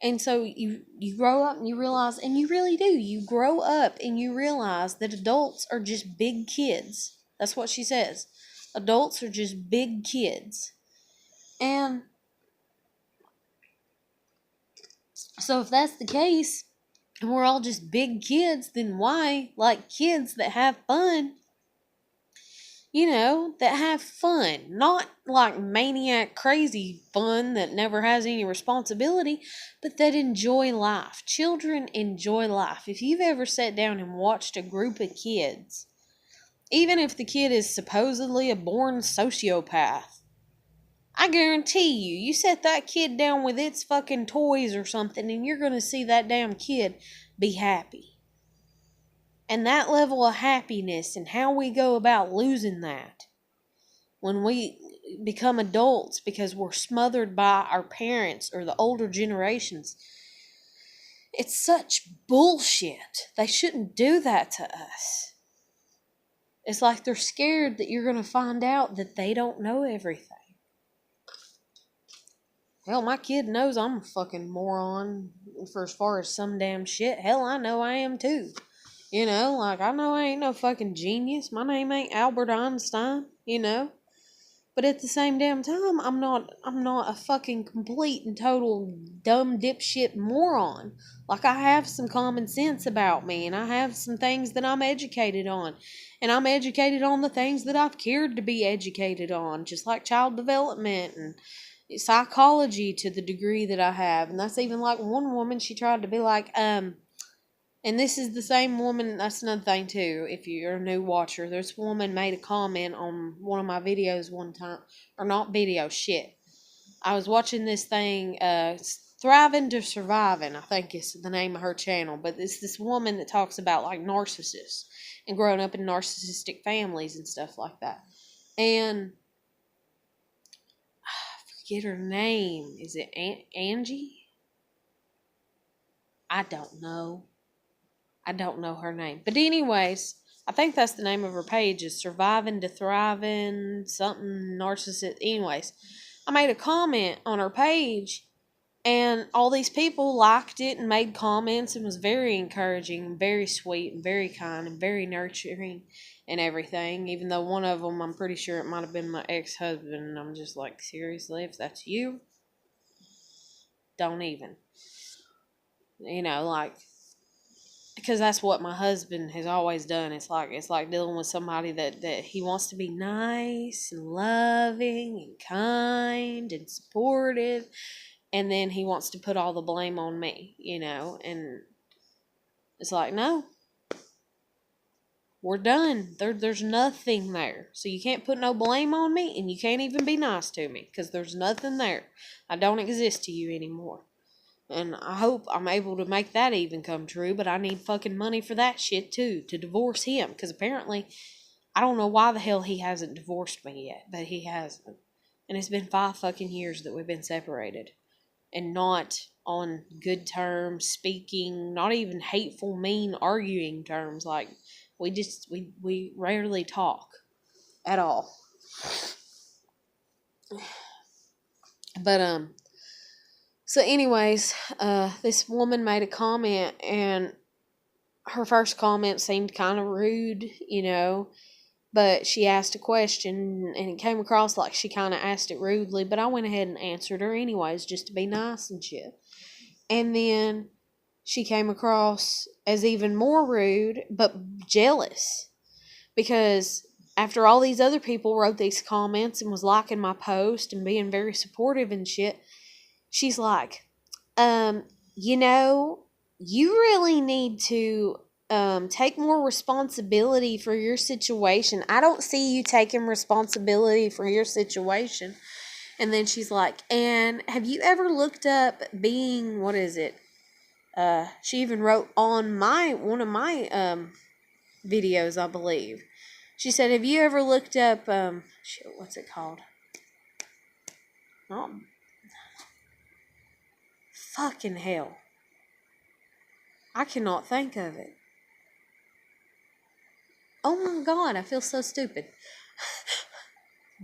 And so you grow up and you realize, and you really do, you grow up and you realize that adults are just big kids. That's what she says. Adults are just big kids. And so if that's the case, and we're all just big kids, then why, like kids that have fun, that have fun, not like maniac crazy fun that never has any responsibility, but that enjoy life. Children enjoy life. If you've ever sat down and watched a group of kids, even if the kid is supposedly a born sociopath, I guarantee you set that kid down with its fucking toys or something, and you're going to see that damn kid be happy. And that level of happiness and how we go about losing that when we become adults because we're smothered by our parents or the older generations, it's such bullshit. They shouldn't do that to us. It's like they're scared that you're going to find out that they don't know everything. Hell, my kid knows I'm a fucking moron for as far as some damn shit. Hell, I know I am too. Like I know I ain't no fucking genius. My name ain't Albert Einstein, But at the same damn time, I'm not a fucking complete and total dumb dipshit moron. Like I have some common sense about me, and I have some things that I'm educated on. And I'm educated on the things that I've cared to be educated on, just like child development and psychology to the degree that I have. And that's even like one woman, she tried to be like, and this is the same woman, that's another thing too, if you're a new watcher, this woman made a comment on one of my videos one time, or not video, shit. I was watching this thing, Thriving to Surviving, I think is the name of her channel, but it's this woman that talks about like narcissists and growing up in narcissistic families and stuff like that. And get her name. Is it Angie? I don't know. I don't know her name. But anyways, I think that's the name of her page, is Surviving to Thriving, something narcissist. Anyways, I made a comment on her page, and all these people liked it and made comments and was very encouraging and very sweet and very kind and very nurturing and everything, even though one of them, I'm pretty sure it might have been my ex-husband, and I'm just like, seriously, if that's you, don't even. Like, because that's what my husband has always done. It's like dealing with somebody that he wants to be nice and loving and kind and supportive, and then he wants to put all the blame on me, and it's like, no, we're done. There's nothing there. So you can't put no blame on me, and you can't even be nice to me, because there's nothing there. I don't exist to you anymore. And I hope I'm able to make that even come true, but I need fucking money for that shit too, to divorce him, because apparently, I don't know why the hell he hasn't divorced me yet, but he hasn't. And it's been 5 fucking years that we've been separated. And not on good terms, speaking, not even hateful, mean, arguing terms. Like, we rarely talk at all. But, so anyways, this woman made a comment, and her first comment seemed kind of rude, but she asked a question, and it came across like she kind of asked it rudely, but I went ahead and answered her anyways, just to be nice and shit. And then she came across as even more rude, but jealous, because after all these other people wrote these comments and was liking my post and being very supportive and shit, she's like, you really need to take more responsibility for your situation. I don't see you taking responsibility for your situation. And then she's like, and have you ever looked up being, what is it? She even wrote on one of my videos, I believe. She said, have you ever looked up, shit, what's it called? Oh, fucking hell. I cannot think of it. Oh my God, I feel so stupid.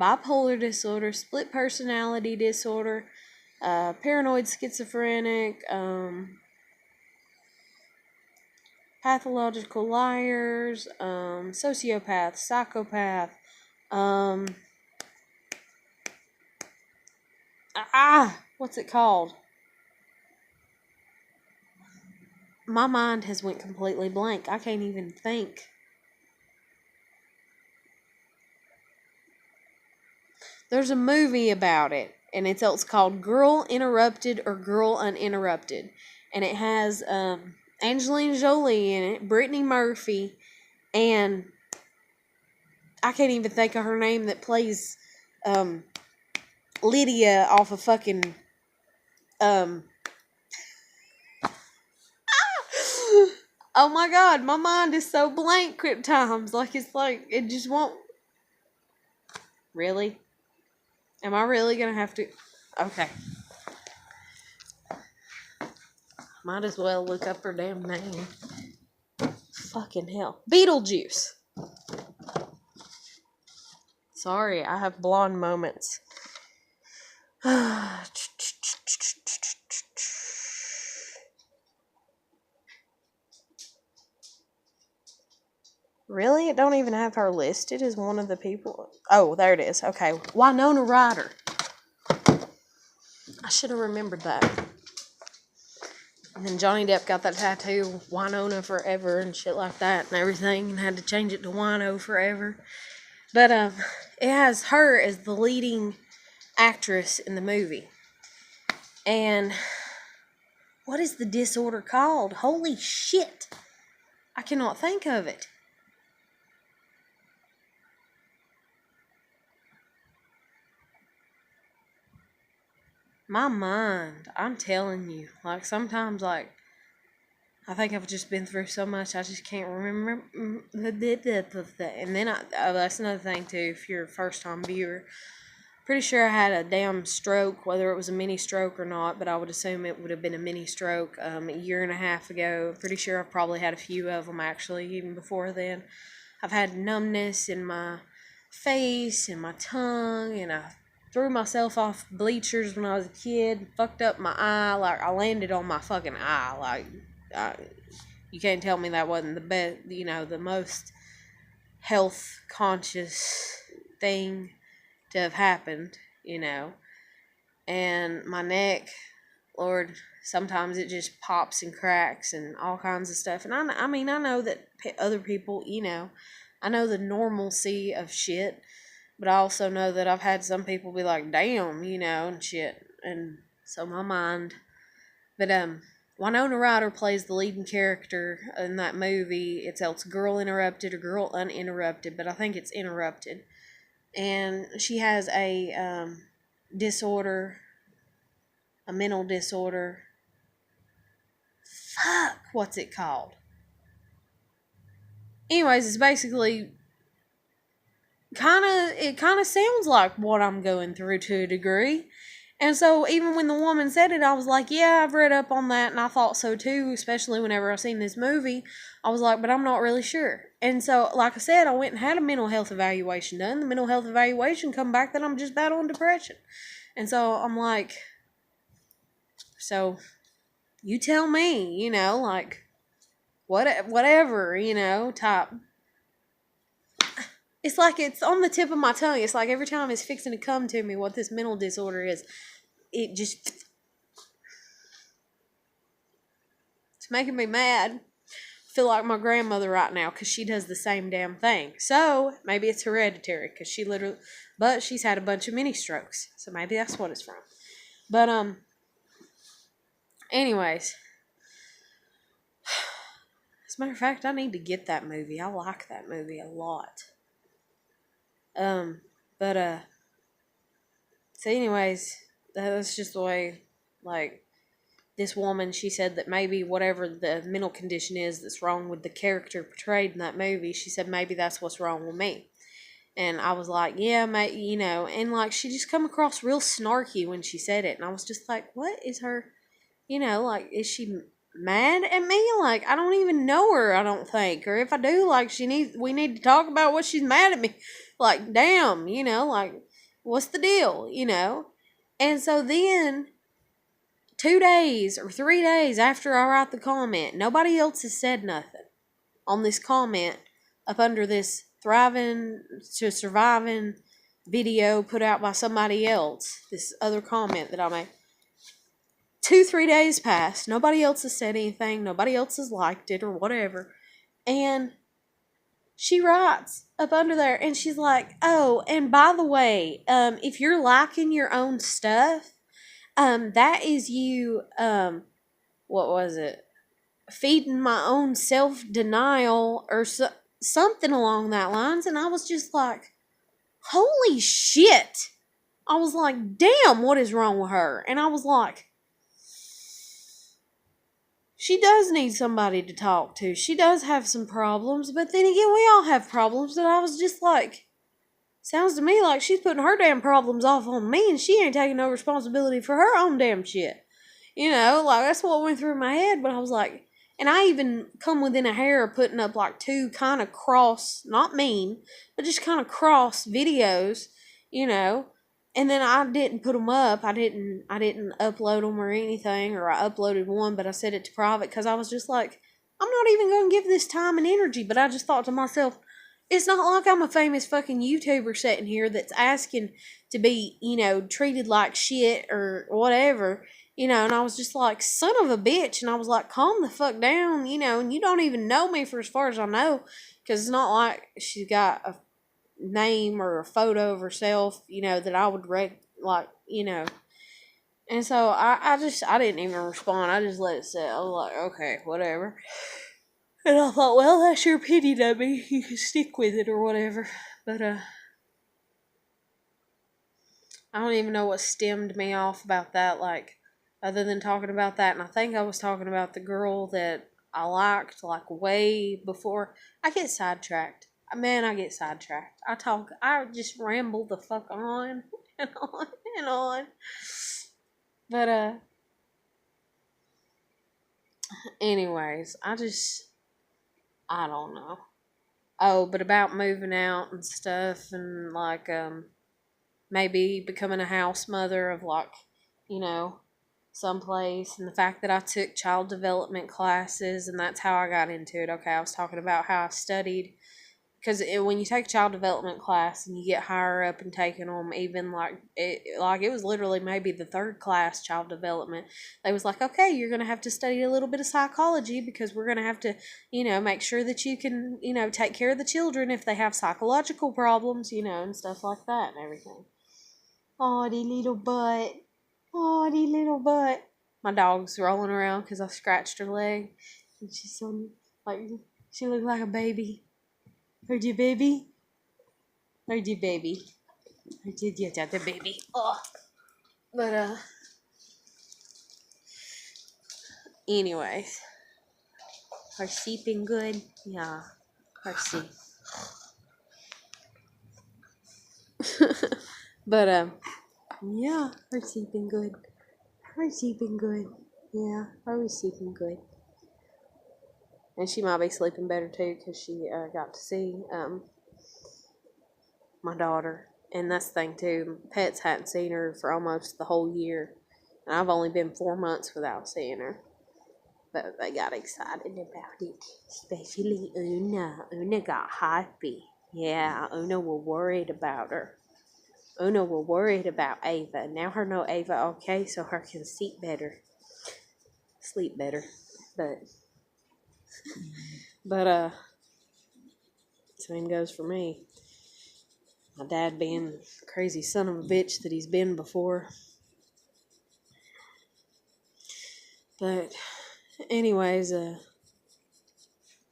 Bipolar disorder, split personality disorder, paranoid schizophrenic, pathological liars, sociopath, psychopath, what's it called? My mind has went completely blank. I can't even think. There's a movie about it, and it's called Girl Interrupted or Girl Uninterrupted. And it has Angelina Jolie in it, Brittany Murphy, and I can't even think of her name that plays Lydia off of fucking oh my God, my mind is so blank at times. Like, it's like, it just won't. Really? Am I really gonna have to? Okay. Might as well look up her damn name. Fucking hell. Beetlejuice. Sorry, I have blonde moments. Really? It don't even have her listed as one of the people. Oh, there it is. Okay. Winona Ryder. I should have remembered that. And then Johnny Depp got that tattoo, Winona Forever and shit like that and everything, and had to change it to Wino Forever. But it has her as the leading actress in the movie. And what is the disorder called? Holy shit. I cannot think of it. My mind, I'm telling you, like sometimes, like, I think I've just been through so much, I just can't remember. And then, that's another thing too, if you're a first time viewer. Pretty sure I had a damn stroke, whether it was a mini stroke or not, but I would assume it would have been a mini stroke a year and a half ago. Pretty sure I've probably had a few of them actually, even before then. I've had numbness in my face and my tongue, and I threw myself off bleachers when I was a kid, fucked up my eye, like I landed on my fucking eye, like, you can't tell me that wasn't the best, the most health conscious thing to have happened, and my neck, Lord, sometimes it just pops and cracks and all kinds of stuff, and I mean, I know that other people, I know the normalcy of shit, but I also know that I've had some people be like, damn, and shit. And so my mind. But Winona Ryder plays the leading character in that movie. It's Girl Interrupted or Girl Uninterrupted, but I think it's Interrupted. And she has a disorder, a mental disorder. Fuck, what's it called? Anyways, it's basically it kind of sounds like what I'm going through to a degree. And so even when the woman said it, I was like, yeah, I've read up on that and I thought so too, especially whenever I seen this movie. I was like, but I'm not really sure. And so, like I said, I went and had a mental health evaluation done. The mental health evaluation come back that I'm just battling depression. And so I'm like, so you tell me, like whatever, type. It's like it's on the tip of my tongue. It's like every time it's fixing to come to me what this mental disorder is, it just, it's making me mad. I feel like my grandmother right now because she does the same damn thing. So maybe it's hereditary because but she's had a bunch of mini strokes. So maybe that's what it's from. But anyways, As a matter of fact, I need to get that movie. I like that movie a lot. But so anyways, that's just the way, like, this woman, she said that maybe whatever the mental condition is that's wrong with the character portrayed in that movie, she said maybe that's what's wrong with me. And I was like, yeah, mate, you know, and like she just come across real snarky when she said it. And I was just like, what is her, you know, like, is she mad at me? Like, I don't even know her, I don't think. Or if I do, like, we need to talk about what she's mad at me. Like, damn, you know, like, what's the deal, you know? And so then 2 days or 3 days after I write the comment, nobody else has said nothing on this comment up under this Thriving to Surviving video put out by somebody else. This other comment that I made. 2-3 days passed. Nobody else has said anything. Nobody else has liked it or whatever. And she writes up under there and she's like, oh, and by the way, if you're liking your own stuff, that is you, what was it? Feeding my own self-denial or something along that lines. And I was just like, holy shit. I was like, damn, what is wrong with her? And I was like, she does need somebody to talk to. She does have some problems, but then again, we all have problems. And I was just like, sounds to me like she's putting her damn problems off on me and she ain't taking no responsibility for her own damn shit. You know, like, that's what went through my head. But I was like, and I even come within a hair of putting up like 2 kind of cross, not mean, but just kind of cross videos, you know. And then I didn't put them up. I didn't upload them or anything, or I uploaded one, but I set it to private because I was just like, I'm not even going to give this time and energy. But I just thought to myself, it's not like I'm a famous fucking YouTuber sitting here that's asking to be, you know, treated like shit or whatever, you know. And I was just like, son of a bitch. And I was like, calm the fuck down, you know, and you don't even know me for as far as I know, because it's not like she's got a name or a photo of herself, you know, that I would like, you know. And so I didn't even respond. I just let it sit. I was like, okay, whatever. And I thought, well, that's your opinion of me. You can stick with it or whatever. But I don't even know what stemmed me off about that, like, other than talking about that. And I think I was talking about the girl that I liked, like, way before. I get sidetracked. Man, I get sidetracked. I just ramble the fuck on and on and on. But, anyways, I don't know. Oh, but about moving out and stuff and, like, maybe becoming a house mother of, like, you know, someplace, and the fact that I took child development classes, and that's how I got into it. Okay, I was talking about how I studied, because when you take a child development class and you get higher up and taking them, even like it was literally maybe the 3rd class child development, they was like, okay, you're going to have to study a little bit of psychology because we're going to have to, you know, make sure that you can, you know, take care of the children if they have psychological problems, you know, and stuff like that and everything. Oh, the little butt. Oh, the little butt. My dog's rolling around because I scratched her leg. And she's so, like, she looked like a baby. Heard you, baby? Heard you, baby? Heard you, the baby. Oh. But, anyways. Her sleeping good? Yeah. Her sleep. But, yeah, her sleeping good. Her sleeping good. Yeah, her was sleeping good. And she might be sleeping better too because she got to see my daughter. And that's the thing too. Pets hadn't seen her for almost the whole year. And I've only been 4 months without seeing her. But they got excited about it. Especially Una. Una got happy. Yeah, Una was worried about her. Una was worried about Ava. Now her know Ava okay, so her can sleep better. But same goes for me. My dad being the crazy son of a bitch that he's been before. But anyways,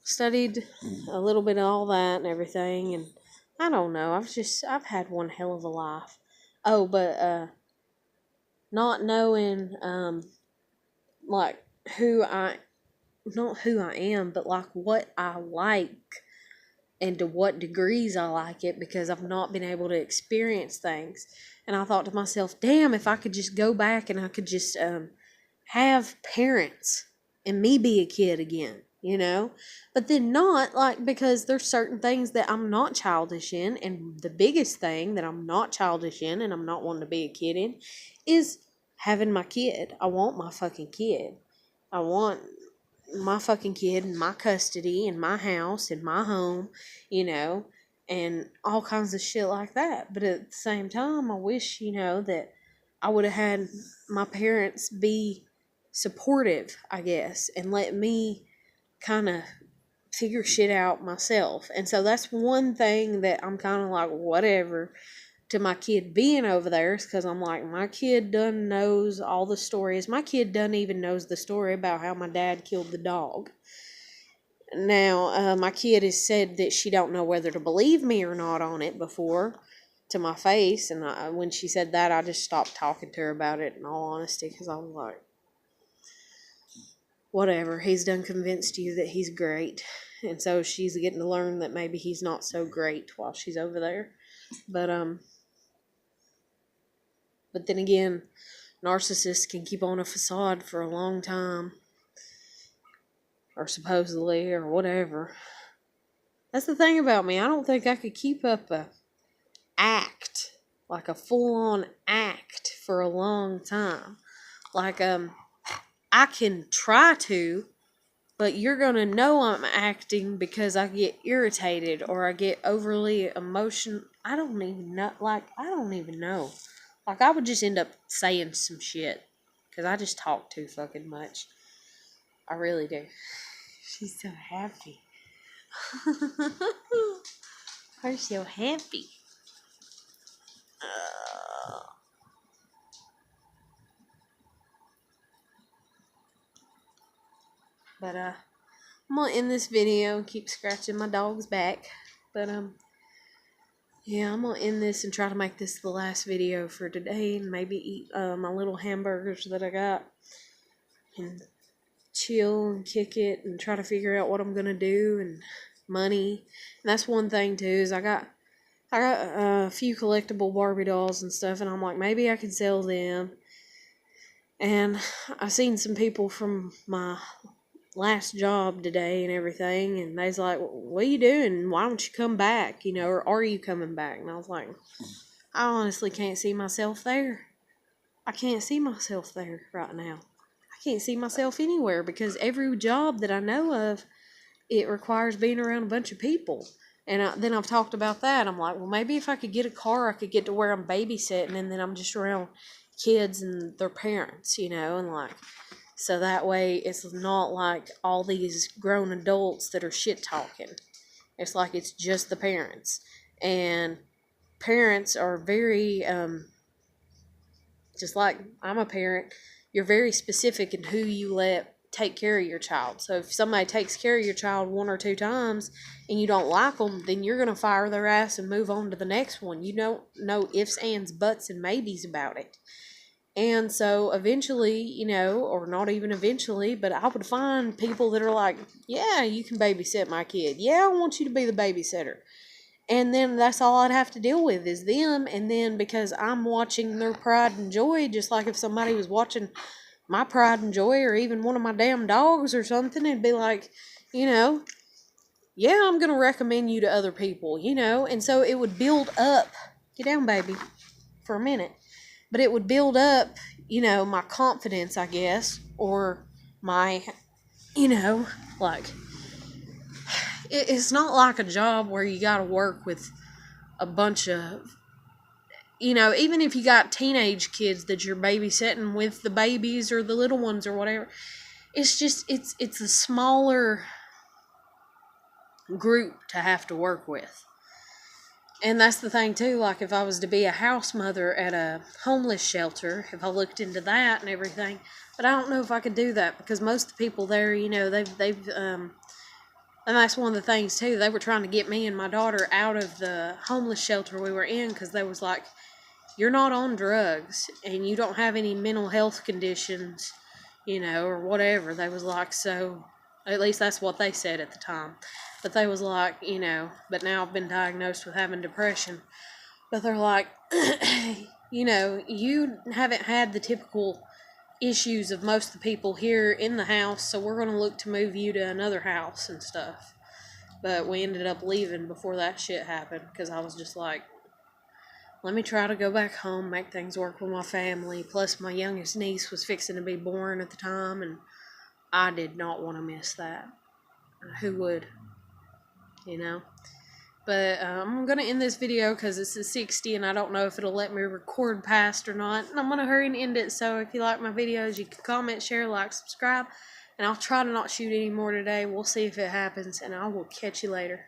studied a little bit of all that and everything, and I don't know. I've had one hell of a life. Oh, but not knowing like who I not who I am, but like what I like and to what degrees I like it, because I've not been able to experience things. And I thought to myself, damn, if I could just go back and I could just have parents and me be a kid again, you know? But then not, like, because there's certain things that I'm not childish in, and the biggest thing that I'm not childish in and I'm not wanting to be a kid in is having my kid. I want my fucking kid. I want my fucking kid in my custody, in my house, in my home, you know, and all kinds of shit like that. But at the same time, I wish, you know, that I would have had my parents be supportive, I guess, and let me kind of figure shit out myself. And so that's one thing that I'm kind of like, whatever, to my kid being over there, because I'm like, my kid done knows all the stories. My kid done even knows the story about how my dad killed the dog. Now, my kid has said that she don't know whether to believe me or not on it before, to my face, and when she said that, I just stopped talking to her about it, in all honesty, because I was like, whatever, he's done convinced you that he's great, and so she's getting to learn that maybe he's not so great while she's over there. But then again, narcissists can keep on a facade for a long time, or supposedly, or whatever. That's the thing about me. I don't think I could keep up a act, like a full-on act, for a long time. Like, I can try to, but you're gonna know I'm acting because I get irritated or I get overly emotional. I don't even know. Like, I would just end up saying some shit because I just talk too fucking much. I really do. She's so happy. We're so happy. But I'm gonna end this video and keep scratching my dog's back. But yeah, I'm gonna end this and try to make this the last video for today, and maybe eat my little hamburgers that I got, and chill and kick it and try to figure out what I'm gonna do, and money. And that's one thing too, is I got a few collectible Barbie dolls and stuff, and I'm like, maybe I could sell them. And I seen some people from my last job today and everything, and they was like, what are you doing? Why don't you come back? You know, or are you coming back? And I was like, I honestly can't see myself there. I can't see myself there right now. I can't see myself anywhere, because every job that I know of, it requires being around a bunch of people. And then I've talked about that. I'm like, well, maybe if I could get a car, I could get to where I'm babysitting, and then I'm just around kids and their parents, you know, and like, so that way it's not like all these grown adults that are shit talking. It's like it's just the parents. And parents are very, just like I'm a parent, you're very specific in who you let take care of your child. So if somebody takes care of your child one or two times and you don't like them, then you're going to fire their ass and move on to the next one. You don't know ifs, ands, buts, and maybes about it. And so eventually, you know, or not even eventually, but I would find people that are like, yeah, you can babysit my kid. Yeah, I want you to be the babysitter. And then that's all I'd have to deal with is them. And then because I'm watching their pride and joy, just like if somebody was watching my pride and joy, or even one of my damn dogs or something, it'd be like, you know, yeah, I'm going to recommend you to other people, you know. And so it would build up. Get down, baby, for a minute. But it would build up, you know, my confidence, I guess, or my, you know, like, it's not like a job where you got to work with a bunch of, you know, even if you got teenage kids that you're babysitting with the babies or the little ones or whatever, it's just, it's a smaller group to have to work with. And that's the thing too, like if I was to be a house mother at a homeless shelter, if I looked into that and everything, but I don't know if I could do that, because most of the people there, you know, they've And that's one of the things, too. They were trying to get me and my daughter out of the homeless shelter we were in because they was like, you're not on drugs and you don't have any mental health conditions, you know, or whatever. They was like, so, at least that's what they said at the time. But they was like, you know, but now I've been diagnosed with having depression. But they're like, you know, you haven't had the typical issues of most of the people here in the house, so we're going to look to move you to another house and stuff. But we ended up leaving before that shit happened because I was just like, let me try to go back home, make things work with my family. Plus, my youngest niece was fixing to be born at the time, and I did not want to miss that. Who would? You know? But I'm going to end this video because it's a 60 and I don't know if it'll let me record past or not. And I'm going to hurry and end it. So if you like my videos, you can comment, share, like, subscribe. And I'll try to not shoot any more today. We'll see if it happens. And I will catch you later.